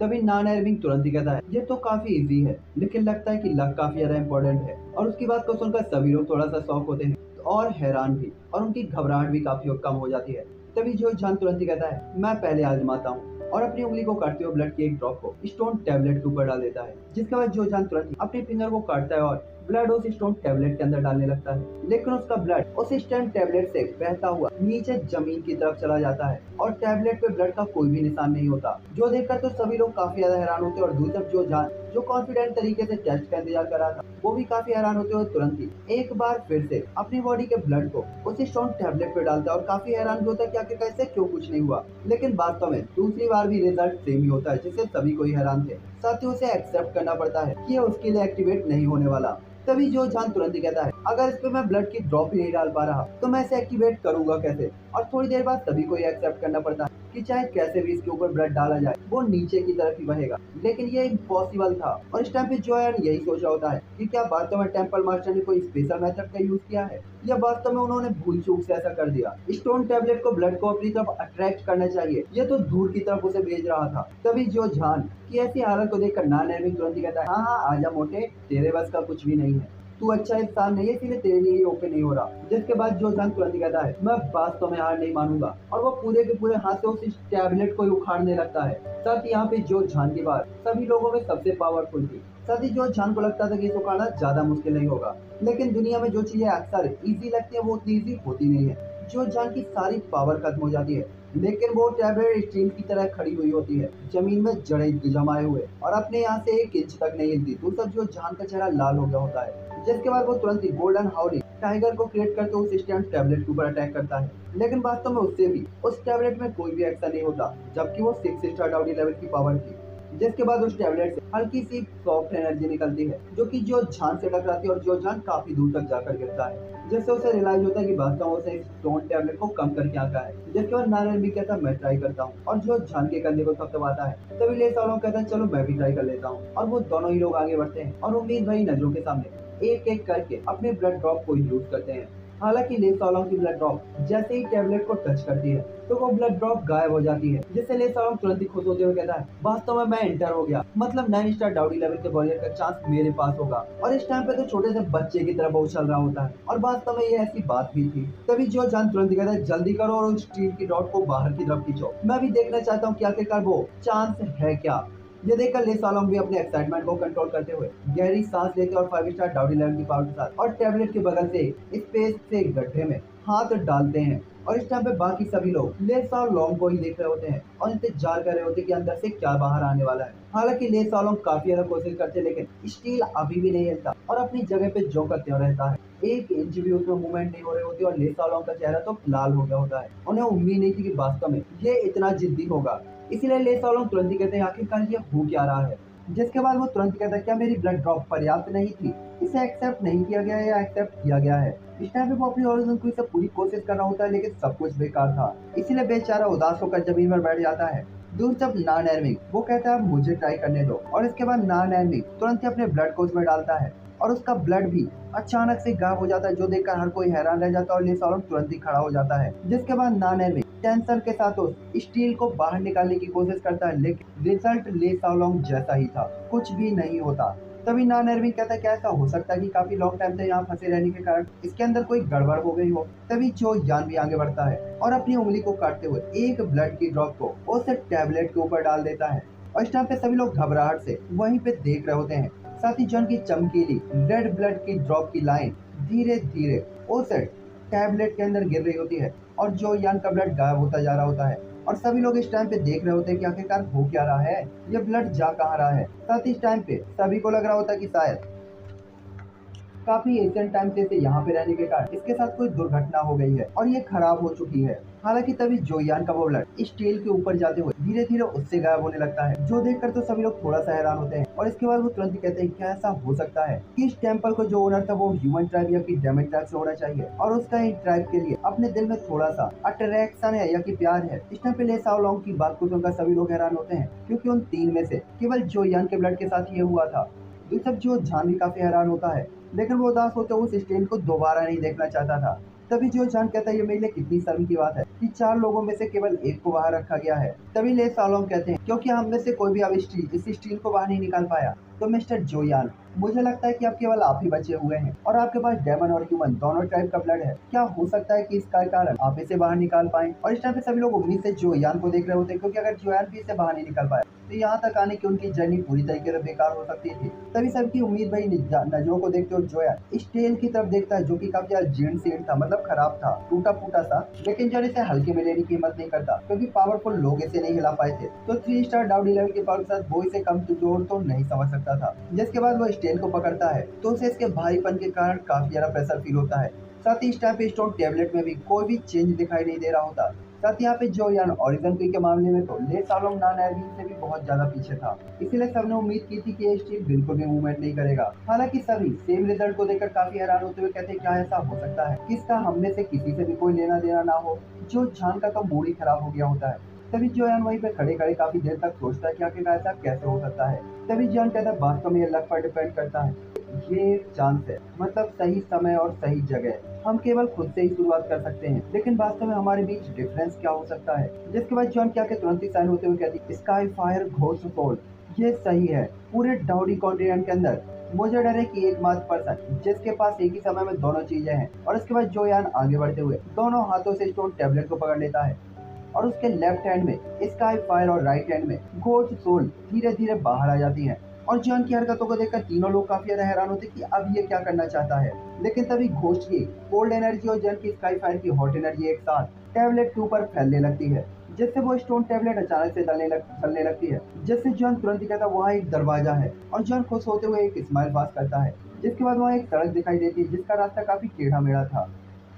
तभी नॉन एरविंग तुरंत ही कहता है, ये तो काफी इजी है, लेकिन लगता है कि लक काफी ज्यादा इम्पोर्टेंट है। और उसकी बात को सुनकर सभी लोग थोड़ा सा शॉक होते हैं और हैरान भी, और उनकी घबराहट भी काफी कम हो जाती है। तभी जो जान तुरंत ही कहता है, मैं पहले आजमाता हूँ, और अपनी उंगली को काटते हुए ब्लड की एक ड्रॉप को स्टोन टैबलेट के ऊपर डाल देता है। जिसके बाद जो जान तुरंत अपने फिंगर को काटता है और ब्लड उस स्टोन टैबलेट के अंदर डालने लगता है। लेकिन उसका ब्लड उस स्टोन टैबलेट से बहता हुआ नीचे जमीन की तरफ चला जाता है और टैबलेट पे ब्लड का कोई भी निशान नहीं होता। जो देखकर तो सभी लोग काफी ज्यादा हैरान होते हैं और दूसरी तरफ जो जान जो कॉन्फिडेंट तरीके से टेस्ट का इंतजार कर रहा था, वो भी काफी हैरान होते हुए तुरंत ही एक बार फिर से अपनी बॉडी के ब्लड को उस स्टोन टैबलेट पे डालता है और काफी हैरान भी होता है कि आखिर कैसे क्यों कुछ नहीं हुआ। लेकिन वास्तव में दूसरी बार भी रिजल्ट सेम ही होता है, जिससे सभी को ही हैरान थे। साथ ही उसे एक्सेप्ट करना पड़ता है कि ये उसके लिए एक्टिवेट नहीं होने वाला। तभी जो जान तुरंत ही कहता है, अगर इस पे मैं ब्लड की ड्रॉप ही नहीं डाल पा रहा तो मैं इसे एक्टिवेट करूंगा कैसे। और थोड़ी देर बाद सभी को ये एक्सेप्ट करना पड़ता है कि चाहे कैसे भी इसके ऊपर ब्लड डाला जाए वो नीचे की तरफ ही बहेगा। लेकिन ये इम्पॉसिबल था और इस टाइम पे जोयान यही सोच रहा होता है कि क्या वास्तव में टेम्पल मास्टर ने कोई स्पेशल मेथड का यूज किया है या वास्तव में उन्होंने भूल चूक से ऐसा कर दिया। स्टोन टैबलेट को ब्लड को अपनी तरफ अट्रैक्ट करना चाहिए, ये तो दूर की तरफ उसे भेज रहा था। तभी जो जान की ऐसी हालत को देखकर नॉन एरविंग तुरंत ही कहता है, हाँ हाँ आजा मोटे, तेरे बस का कुछ भी नहीं है, तू अच्छा इंसान नहीं है इसीलिए तेरे लिए ये ओके नहीं हो रहा। जिसके बाद जो जान तुरंत कहता है, मैं वास्तव में हार नहीं मानूंगा, और वो पूरे के पूरे हाथ से उस टैबलेट को उखाड़ने लगता है। साथ ही यहाँ पे जो जान की बात सभी लोगों में सबसे पावरफुल थी। साथ ही जो जान को लगता था कि इसे उखाड़ना ज्यादा मुश्किल नहीं होगा, लेकिन दुनिया में जो चीजें अक्सर इजी लगती है वो उतनी इजी होती नहीं है। जो जान की सारी पावर खत्म हो जाती है, लेकिन वो टैबलेट स्टील की तरह खड़ी हुई होती है, जमीन में जड़ें जमाए हुए, और अपने यहाँ से 1 इंच तक नहीं हिलती। दूसरा जो जान का चेहरा लाल हो गया होता है। जिसके बाद वो तुरंत ही गोल्डन हाउली टाइगर को क्रिएट करके उस स्टैंड टैबलेट के ऊपर अटैक करता है। लेकिन वास्तव में उससे भी उस टैबलेट में कोई भी एक्शन नहीं होता, जबकि वो 6 स्टार डाउडी लेवल की पावर थी। जिसके बाद उस टैबलेट से हल्की सी सॉफ्ट एनर्जी निकलती है, जो कि जो जान से टकराती है और जो जान काफी दूर तक जाकर गिरता है, जिससे उसे रियलाइज होता है कि वास्तव में उसे स्टोन टैबलेट को कम करके आंका है। जिसके बाद नारायण भी कहता है, मैं ट्राई करता हूँ, और जो जान के कंधे को थपथपाता है। तभी ले सालों कहता है, चलो मैं भी ट्राई कर लेता हूँ, और वो दोनों ही लोग आगे बढ़ते हैं और उम्मीद भरी नजरों के सामने एक एक करके अपने ब्लड ड्रॉप को यूज करते हैं। हालांकि ले सालों की ब्लड ड्रॉप जैसे ही टैबलेट को टच करती है तो वो ब्लड ड्रॉप गायब हो जाती है, जिससे ले सालों तुरंत ही खुश होते हुए कहता है, वास्तव में मैं एंटर हो गया, मतलब 9 स्टार डाउडी लेवल के वॉरियर का चांस मेरे पास होगा। और इस टाइम पे तो छोटे से बच्चे की तरह वो उछल रहा होता है, और वास्तव में ये ऐसी बात भी थी। तभी जो जान तुरंत कहता है, जल्दी करो और उस स्टील की रॉड को बाहर की तरफ खींचो, मैं भी देखना चाहता हूँ कि आखिरकार वो चांस है क्या। ये देखकर ले सालों भी अपने एक्साइटमेंट को कंट्रोल करते हुए गहरी सांस लेते और 5 स्टार डाउडी लेवल की पावर के साथ और टैबलेट के बगल से स्पेस से गड्ढे में हाथ डालते हैं और इस टाइम पे बाकी सभी लोग लेस और लॉन्ग को ही देख रहे होते हैं और इंतजार कर रहे होते हैं कि अंदर से क्या बाहर आने वाला है। हालांकि लेस और लॉन्ग काफी ज्यादा कोशिश करते हैं लेकिन स्टील अभी भी नहीं हिलता और अपनी जगह पे जो करते रहता है। एक इंच भी उसमें मूवमेंट नहीं हो रही होती और लेस और लॉन्ग का चेहरा तो लाल हो गया होता है। उन्हें उम्मीद नहीं थी कि वास्तव में ये इतना जिद्दी होगा। इसीलिए लेस और लॉन्ग तुरंत ही कहते हैं आखिरकार ये हो क्या रहा है। जिसके बाद वो तुरंत कहता है क्या मेरी ब्लड ड्रॉप पर्याप्त नहीं थी, इसे एक्सेप्ट नहीं किया गया या एक्सेप्ट किया गया है। इस टाइम पे वो अपनी ओरिजिन को से पूरी कोशिश कर रहा होता है लेकिन सब कुछ बेकार था। इसीलिए बेचारा उदास होकर जमीन पर बैठ जाता है। दूर जब नॉन एर्मिंग वो कहता है मुझे ट्राई करने दो और इसके बाद नॉन एर्मिंग तुरंत ही अपने ब्लड को उसमें डालता है और उसका ब्लड भी अचानक से गायब हो जाता है, जो देखकर हर कोई हैरान रह जाता है और लेस ऑलॉन्ग तुरंत ही खड़ा हो जाता है। जिसके बाद नॉन एर्मिंग टेंशन के साथ उस स्टील को बाहर निकालने की कोशिश करता है लेकिन रिजल्ट लेस ऑलॉन्ग जैसा ही था, कुछ भी नहीं होता। तभी नॉन एर्मिंग कहता है क्या ऐसा हो सकता है कि काफी लॉन्ग टाइम से यहाँ फंसे रहने के कारण इसके अंदर कोई गड़बड़ हो गई हो। तभी जो यान भी आगे बढ़ता है और अपनी उंगली को काटते हुए एक ब्लड की ड्रॉप को उस टैबलेट के ऊपर डाल देता है और इस टाइम पे सभी लोग घबराहट से वहीं पे देख रहे होते हैं। साथ ही जॉन की चमकीली रेड ब्लड की ड्रॉप की लाइन धीरे धीरे उस टैबलेट के अंदर गिर रही होती है और जो यान का ब्लड गायब होता जा रहा होता है और सभी लोग इस टाइम पे देख रहे होते हैं कि आखिरकार हो क्या रहा है, ये ब्लड जा कहाँ रहा है। साथ ही इस टाइम पे सभी को लग रहा होता है कि शायद काफी एशियंट टाइम से इसे यहाँ पे रहने के कारण इसके साथ कोई दुर्घटना हो गई है और ये खराब हो चुकी है। हालांकि तभी जोयान का वो ब्लड स्टील के ऊपर जाते हुए धीरे धीरे उससे गायब होने लगता है, जो देखकर तो सभी लोग थोड़ा सा हैरान होते हैं और इसके बाद वो तुरंत ही कहते हैं क्या ऐसा हो सकता है कि इस टेम्पल को जो ओनर था वो ह्यूमन ट्राइब या कि डेमन ट्राइब से होना चाहिए और उसका इन ट्राइब के लिए अपने दिल में थोड़ा सा अट्रैक्शन है या कि प्यार है। इस टाइम पे ले साओ लॉन्ग की बात को सुनकर सभी लोग हैरान होते हैं क्योंकि उन तीन में से केवल जोयान के ब्लड के साथ ये हुआ था। ये सब जो जान भी काफी हैरान होता है लेकिन वो उदास होते उस स्टेन को दोबारा नहीं देखना चाहता था। तभी जो जान कहता है ये मेरे लिए कितनी शर्म की बात है कि 4 लोगों में से केवल एक को बाहर रखा गया है। तभी ले सालोंग कहते हैं क्योंकि हम में से कोई भी अब इस स्टील को बाहर नहीं निकाल पाया तो मिस्टर जोयान मुझे लगता है कि अब केवल आप ही बचे हुए हैं और आपके पास डेमन और ह्यूमन दोनों टाइप का ब्लड है। क्या हो सकता है कि इसका कारण आप इसे बाहर निकाल पाए। और इस टाइम पे सभी लोग उम्मीद से जोयान को देख रहे होते हैं क्योंकि अगर जोयान भी इसे बाहर नहीं निकाल पाया तो यहाँ तक आने की उनकी जर्नी पूरी तरीके से बेकार हो सकती थी। तभी सबकी उम्मीद भाई नजरों को देखते हुए जोयान स्टील की तरफ देखता है जो कि काफी ज्यादा जीर्ण शीर्ण था, मतलब खराब था, टूटा फूटा सा, लेकिन जॉन इसे हल्के में लेने की हिम्मत नहीं करता क्योंकि पावरफुल लोग इसे नहीं हिला पाए थे। तो 3 स्टार डाउडी लेवल के पावर के साथ वो इसे कम जोर तो नहीं समझ सकता था। जिसके बाद वो स्टेन को पकड़ता है तो उसे इसके भारीपन के कारण काफी ज्यादा प्रेशर फील होता है। साथ ही इस टाइम पे स्टोन टेबलेट में भी कोई भी चेंज दिखाई नहीं दे रहा होता। साथ ही यहाँ पे जोयान ओरिजिन के मामले में तो ले सालोंग नान एर्विन से भी बहुत ज्यादा पीछे था, इसीलिए सबने उम्मीद की थी कि ये स्टील बिल्कुल भी मूवमेंट नहीं करेगा। हालांकि सभी सेम रिजल्ट को देखकर काफी हैरान होते हुए कहते क्या ऐसा हो सकता है कि इसका हम में से किसी से भी कोई लेना देना ना हो। जो जान का तो मूड ही खराब हो गया होता है। तभी जोयान वहीं पे खड़े खड़े काफी देर तक सोचता है कि आखिर ऐसा कैसे हो सकता है। तभी जोयान कहता है वास्तव में ये लक पर डिपेंड करता है, ये चांस है, मतलब सही समय और सही जगह। हम केवल खुद से ही शुरुआत कर सकते हैं लेकिन वास्तव में हमारे बीच डिफरेंस क्या हो सकता है। जिसके बाद जॉन क्या के तुरंत ही साइन होते हुए कहती स्काई फायर घोस्ट सोल, ये सही है। पूरे डाउडी कॉन्टिनेंट के अंदर मुझे डर है कि एकमात्र पर्सन जिसके पास एक ही समय में दोनों चीजें हैं। और इसके बाद जोयान आगे बढ़ते हुए दोनों हाथों से स्टोन टेबलेट को पकड़ लेता है और उसके लेफ्ट हैंड में स्काई फायर और राइट हैंड में घोस्ट सोल धीरे धीरे बाहर आ जाती है। और जॉन की हरकतों को देखकर तीनों लोग काफी ज्यादा हैरान होते कि अब ये क्या करना चाहता है। लेकिन तभी घोस्ट की कोल्ड एनर्जी और जॉन की स्काई फायर की हॉट एनर्जी एक साथ टैबलेट के ऊपर फैलने लगती है, जिससे वो स्टोन टैबलेट अचानक से चलने लगती है। जिससे जॉन तुरंत ही कहता वहाँ एक दरवाजा है और जॉन खुश होते हुए एक स्माइल पास करता है। जिसके बाद वहाँ एक सड़क दिखाई देती है जिसका रास्ता काफी टेढ़ा मेढ़ा था,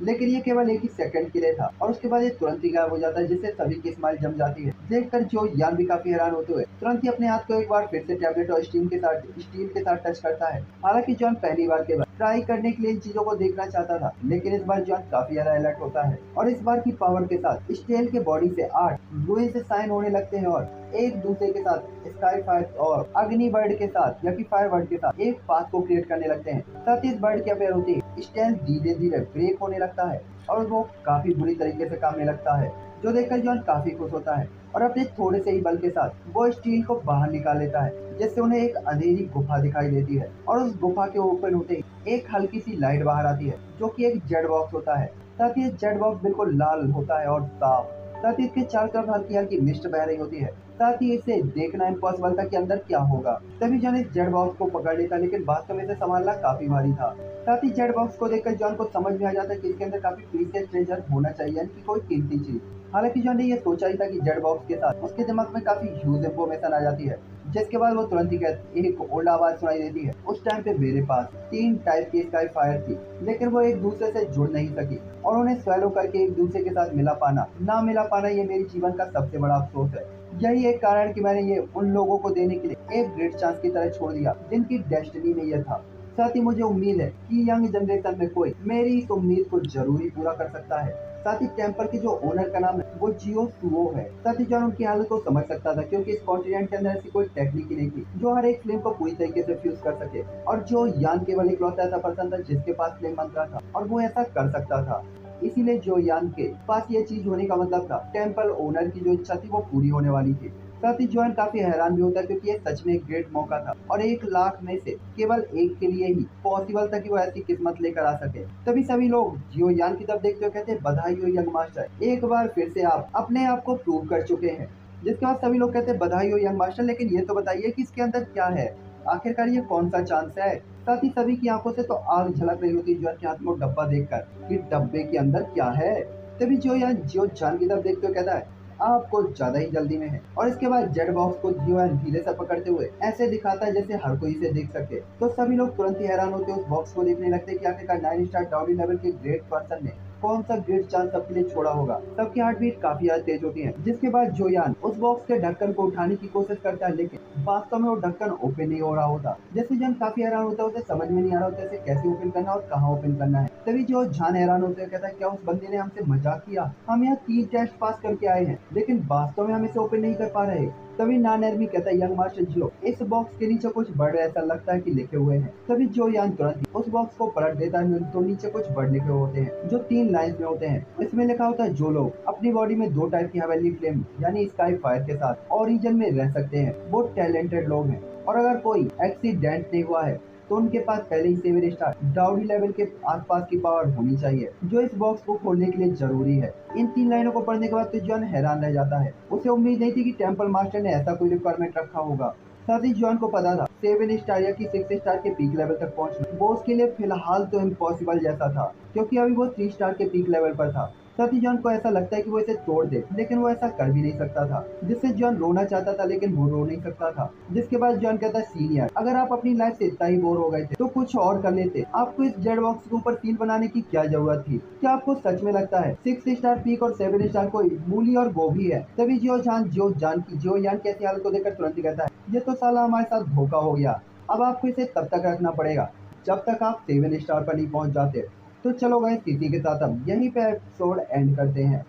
लेकिन ये केवल एक ही सेकंड के लिए था और उसके बाद ये तुरंत ही गायब हो जाता है, जिससे सभी की स्माइल जम जाती है। देखकर जो यान भी काफी हैरान होते हुए तुरंत ही अपने हाथ को एक बार फिर से टैबलेट और स्टील के साथ टच करता है। हालांकि जॉन पहली बार के बाद ट्राई करने के लिए इन चीजों को देखना चाहता था, लेकिन इस बार जॉन काफी ज्यादा अलर्ट होता है और इस बार की पावर के साथ स्टील के बॉडी से 8 रूइन से साइन होने लगते हैं और एक दूसरे के साथ स्काई फायर और अग्नि बर्ड के साथ या कि फायर बर्ड के साथ एक पाथ को क्रिएट करने लगते हैं। साथ ही इस बर्ड के अपेयर होती है स्टैंड धीरे धीरे ब्रेक होने लगता है और वो काफी बुरी तरीके से कामने लगता है, जो देखकर जॉन काफी खुश होता है और अपने थोड़े से ही बल के साथ वो स्टील को बाहर निकाल लेता है, जिससे उन्हें एक अंधेरी गुफा दिखाई देती है। और उस गुफा के ओपन होते ही एक हल्की सी लाइट बाहर आती है जो कि एक जेड बॉक्स होता है। साथ ही जेड बॉक्स बिल्कुल लाल होता है और साफ, साथ ही इसके चारों तरफ हल्की हल्की मिस्ट बह रही होती है। साथ ही इसे देखना इम्पॉसिबल था कि अंदर क्या होगा। तभी जॉन इस जेड बॉक्स को पकड़ लेता, लेकिन वास्तव में इसे संभालना काफी भारी था। साथ ही जेड बॉक्स को देखकर जॉन को समझ में आ जाता है कि इसके अंदर काफी प्रीशियस ट्रेजर होना चाहिए, यानी कि कोई कीमती चीज। हालांकि जॉन ने यह सोचा ही था कि जेड बॉक्स के साथ उसके दिमाग में काफी ह्यूज इंफॉर्मेशन आ जाती है, जिसके बाद वो तुरंत ही एक ओल्ड आवाज सुनाई देती है। उस टाइम पे मेरे पास 3 टाइप की स्काई फायर थी, लेकिन वो एक दूसरे से जुड़ नहीं सकी और उन्हें स्वेलो करके एक दूसरे के साथ ना मिला पाना ये मेरी जीवन का सबसे बड़ा अफसोस है। यही एक कारण कि मैंने ये उन लोगों को देने के लिए एक ग्रेट चांस की तरह छोड़ दिया जिनकी डेस्टिनी में यह था। साथ ही मुझे उम्मीद है कि यंग जनरेशन में कोई मेरी इस उम्मीद को जरूरी पूरा कर सकता है। साथ ही टेम्पल के जो ओनर का नाम है वो जियो सुओ है। साथ ही जॉन उनकी हालत को समझ सकता था, क्योंकि इस कॉन्टिनेंट के अंदर ऐसी कोई टेक्निक ही नहीं थी जो हर एक फ्लेम को पूरी तरीके से फ्यूज कर सके। और जो यान केवल इकलौता ऐसा पर्सन था जिसके पास फ्लेम मंत्रा था और वो ऐसा कर सकता था। इसीलिए जो यान के पास ये चीज होने का मतलब था टेम्पल ओनर की जो इच्छा थी वो पूरी होने वाली थी। साथ ही जॉन काफी हैरान भी होता है, क्योंकि ये सच में एक ग्रेट मौका था और 1 लाख में से केवल एक के लिए ही पॉसिबल था कि वो ऐसी किस्मत लेकर आ सके। तभी सभी लोग जियो यान की तरफ देखते हुए कहते हैं, बधाई हो यंग मास्टर, एक बार फिर से आप अपने आप को प्रूव कर चुके हैं। जिसके बाद सभी लोग कहते हैं, बधाई हो यंग मास्टर, लेकिन ये तो बताइए कि इसके अंदर क्या है, आखिरकार ये कौन सा चांस है। साथ ही सभी की आंखों से तो आग झलक रही होती है जॉन के हाथ में वो डब्बा देखकर कि डब्बे के अंदर क्या है। तभी जियो जान की तरफ देखते हुए कहता है, आपको ज्यादा ही जल्दी में है। और इसके बाद जेड बॉक्स को जियो धीरे से पकड़ते हुए ऐसे दिखाता है जैसे हर कोई इसे देख सके। तो सभी लोग तुरंत ही हैरान होते उस बॉक्स को देखने लगते कि आखिरकार 9 स्टार डाउडी लेवल के ग्रेट पर्सन ने कौन सा ग्रेट चांस सबके लिए छोड़ा होगा। सबकी हार्ट बीट काफी ज्यादा तेज होती है। जिसके बाद जोयान उस बॉक्स के ढक्कन को उठाने की कोशिश करता है, लेकिन वास्तव में वो ढक्कन ओपन नहीं हो रहा होता। जैसे जन काफी हैरान होता है, उसे समझ में नहीं आ रहा होता इसे कैसे ओपन करना और कहाँ ओपन करना है। तभी जो जान हैरान होते हैं, कहता है, क्या उस बंदे ने हमसे मजाक किया? हम यहाँ 3 टेस्ट पास करके आए हैं, लेकिन वास्तव में हम इसे ओपन नहीं कर पा रहे। तभी नानरमी कहता है, यंग मास्टर जियो, इस बॉक्स के नीचे कुछ वर्ड ऐसा लगता है कि लिखे हुए हैं। तभी जो यान तुरंत ही उस बॉक्स को पलट देता है, तो नीचे कुछ वर्ड लिखे हुए होते हैं जो 3 लाइंस में होते हैं। इसमें लिखा होता है, जो लोग अपनी बॉडी में 2 टाइप की हेवनली फ्लेम यानी स्काई फायर के साथ ओरिजिन में रह सकते हैं वो टैलेंटेड लोग हैं, और अगर कोई एक्सीडेंट नहीं हुआ है तो उनके पास पहले ही 7 स्टार डाउडी लेवल के आसपास की पावर होनी चाहिए, जो इस बॉक्स को खोलने के लिए जरूरी है। इन 3 लाइनों को पढ़ने के बाद तो जॉन हैरान रह जाता है। उसे उम्मीद नहीं थी कि टेम्पल मास्टर ने ऐसा कोई रिक्वायरमेंट रखा होगा। साथ ही जॉन को पता था 7 स्टार या कि 6 स्टार के पीक लेवल तक पहुंचना वो उसके लिए फिलहाल तो इम्पॉसिबल जैसा था, क्योंकि अभी वो 3 स्टार के पीक लेवल पर था। साथ ही जॉन को ऐसा लगता है कि वो इसे तोड़ दे, लेकिन वो ऐसा कर भी नहीं सकता था, जिससे जॉन रोना चाहता था लेकिन वो रो नहीं सकता था। जिसके बाद जॉन कहता है, सीनियर, अगर आप अपनी लाइफ से इतना ही बोर हो गए थे तो कुछ और कर लेते। आपको इस जेड बॉक्स के ऊपर सील बनाने की क्या जरूरत थी? क्या आपको सच में लगता है 6 स्टार पीक और 7 स्टार कोई मूली और गोभी है? तभी जियो यान की ऐसी हालत को देखकर तुरंत ही कहता है, ये तो साला हमारे साथ धोखा हो गया। अब आपको इसे तब तक रखना पड़ेगा जब तक आप 7 स्टार पर नहीं पहुंच जाते। तो चलो गाइस, इसी के साथ अब यहीं पे एपिसोड एंड करते हैं।